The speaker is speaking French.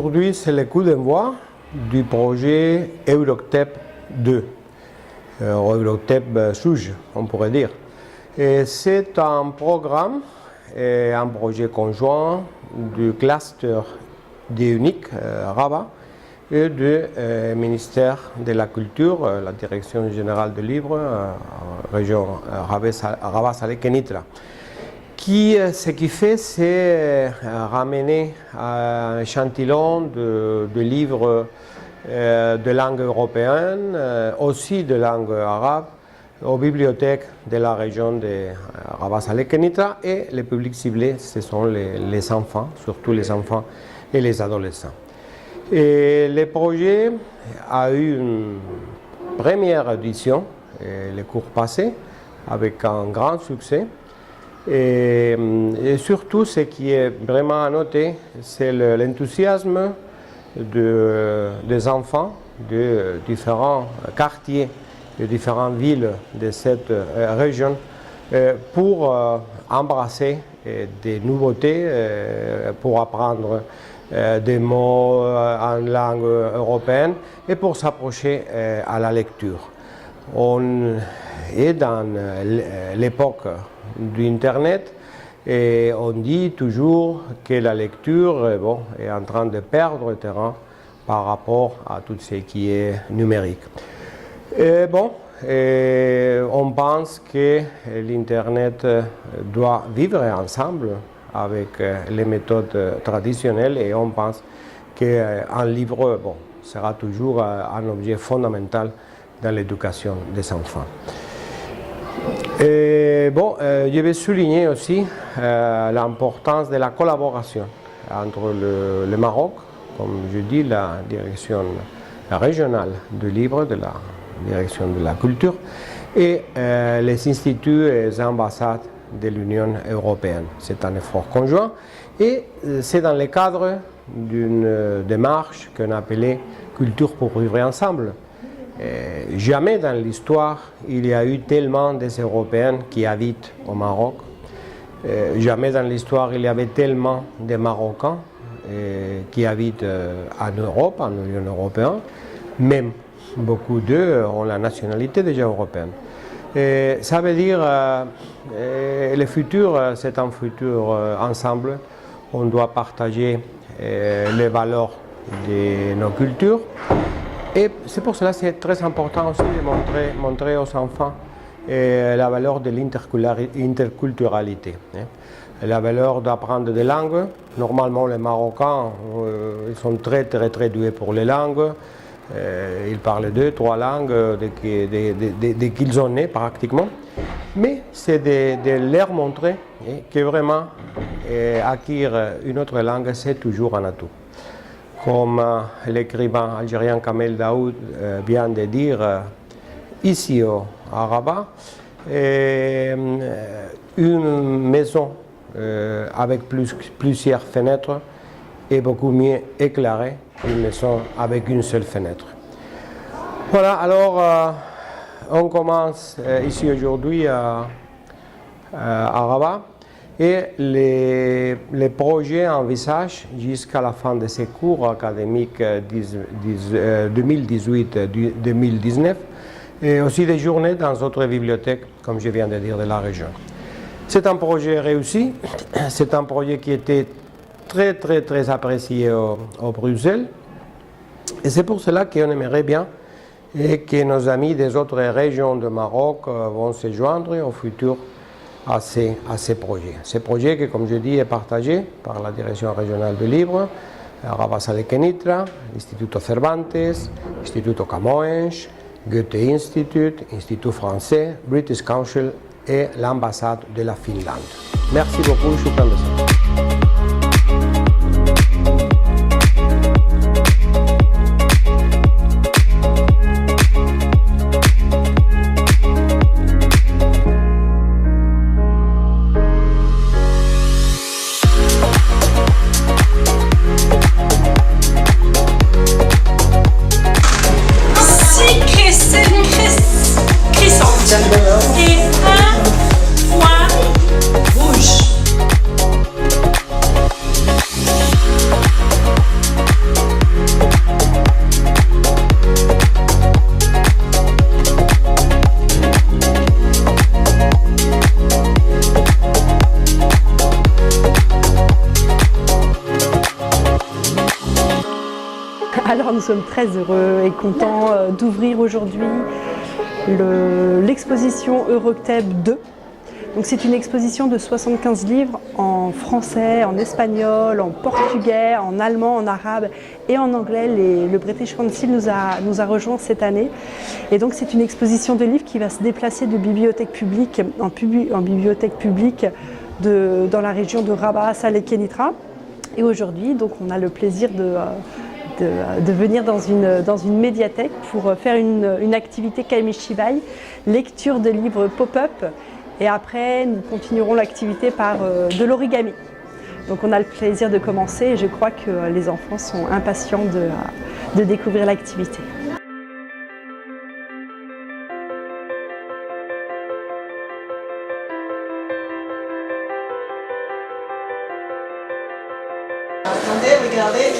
aujourd'hui, c'est le coup d'envoi du projet Euroctep 2, Euroctep Souge, on pourrait dire. C'est un programme et un projet conjoint du cluster d'UNIC Rabat et du ministère de la Culture, la Direction générale du livre, région Rabat-Salé-Kenitra. Ce qui fait, c'est ramener un échantillon de livres de langue européenne, aussi de langue arabe, aux bibliothèques de la région de Rabat-Salé-Kenitra, et le public ciblé, ce sont les enfants, surtout les enfants et les adolescents. Et le projet a eu une première édition, le cours passé, avec un grand succès. Et surtout, ce qui est vraiment à noter, c'est l'enthousiasme des enfants de différents quartiers, de différentes villes de cette région pour embrasser des nouveautés, pour apprendre des mots en langue européenne et pour s'approcher à la lecture. On est dans l'époque d'Internet et on dit toujours que la lecture est en train de perdre terrain par rapport à tout ce qui est numérique. On pense que l'Internet doit vivre ensemble avec les méthodes traditionnelles et on pense qu'un livre sera toujours un objet fondamental dans l'éducation des enfants. Je vais souligner aussi l'importance de la collaboration entre le Maroc, comme je dis, la direction régionale du livre, de la direction de la culture, et les instituts et les ambassades de l'Union européenne. C'est un effort conjoint et c'est dans le cadre d'une démarche qu'on appelait Culture pour vivre ensemble. Jamais dans l'histoire il y a eu tellement d'Européens qui habitent au Maroc. Jamais dans l'histoire il y avait tellement de Marocains qui habitent en Europe, en Union européenne. Même beaucoup d'eux ont la nationalité déjà européenne. Ça veut dire le futur, c'est un futur ensemble. On doit partager les valeurs de nos cultures. Et c'est pour cela que c'est très important aussi de montrer aux enfants la valeur de l'interculturalité. La valeur d'apprendre des langues. Normalement, les Marocains ils sont très doués pour les langues. Ils parlent 2-3 langues dès qu'ils sont nés pratiquement. Mais c'est de leur montrer que vraiment acquérir une autre langue, c'est toujours un atout. Comme l'écrivain algérien Kamel Daoud vient de dire ici à Rabat, une maison avec plusieurs fenêtres est beaucoup mieux éclairée qu'une maison avec une seule fenêtre. Voilà, alors on commence ici aujourd'hui à Rabat. Et les projets envisagent jusqu'à la fin de ces cours académiques 2018-2019 et aussi des journées dans d'autres bibliothèques, comme je viens de dire, de la région. C'est un projet réussi, c'est un projet qui était très apprécié au Bruxelles et c'est pour cela qu'on aimerait bien que nos amis des autres régions de Maroc vont se joindre au futur à ces projets. Ces projets qui, comme je dis, est partagé par la Direction régionale du livre, Rabat-Salé-Kenitra, l'Instituto Cervantes, l'Instituto Camões, Goethe Institute, Institut français, British Council et l'ambassade de la Finlande. Merci beaucoup, shukran jazilan. Et un point rouge. nous sommes très heureux et contents d'ouvrir aujourd'hui l'exposition Eurocteb 2. Donc c'est une exposition de 75 livres en français, en espagnol, en portugais, en allemand, en arabe et en anglais. Le British Council nous a rejoints cette année. Et donc c'est une exposition de livres qui va se déplacer de bibliothèque publique en bibliothèque publique dans la région de Rabat, Salé, Kenitra. Et aujourd'hui, donc on a le plaisir de venir dans une médiathèque pour faire une activité Kamishibai, lecture de livres pop-up. Et après, nous continuerons l'activité par de l'origami. Donc on a le plaisir de commencer et je crois que les enfants sont impatients de découvrir l'activité. Attendez, regardez.